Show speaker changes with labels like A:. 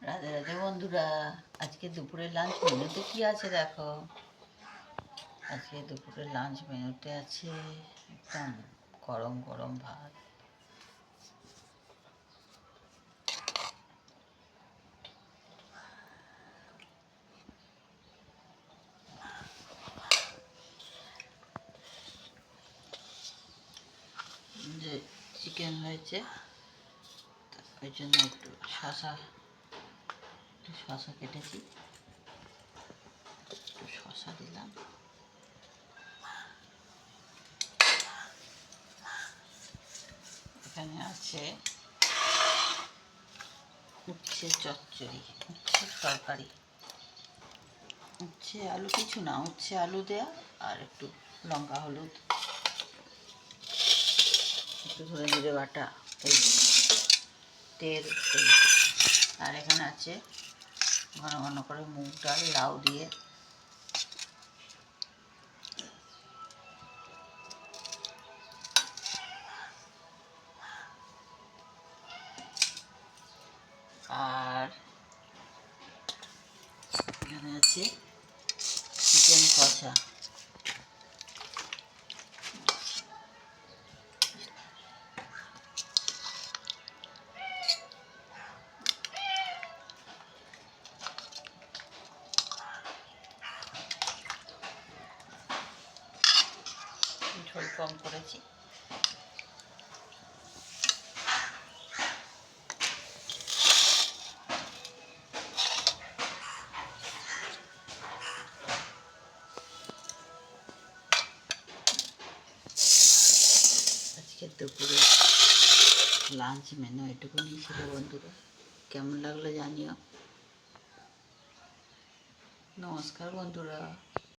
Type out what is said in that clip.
A: রাধে রাধে বন্ধুরা, আজকে দুপুরের লাঞ্চ মেনুতে কি আছে দেখো। আজকে দুপুরের লাঞ্চ মেনুতে আছে একদম গরম গরম ভাত, যে চিকেন হয়েছে ওই জন্য একটু শশা কেটেছি, একটু শশা দিলাম। এখানে আছে উচ্ছে চচ্চড়ি, উচ্ছের তরকারি, উচ্ছে আলু কিছু না, উচ্ছে আলু দেয়া আর একটু লঙ্কা হলুদ, একটু ধরে জিরে বাটা, এই তেল, আর এখানে আছে ঘন ঘন করে মুগ ডাল লাউ দিয়ে, আর এখানে আছে চিকেন কষা। ঝোল কম করেছি। আজকের দুপুরে লাঞ্চ মেনু এটুকুনি ছিল বন্ধুরা। কেমন লাগলো জানিও। নমস্কার বন্ধুরা।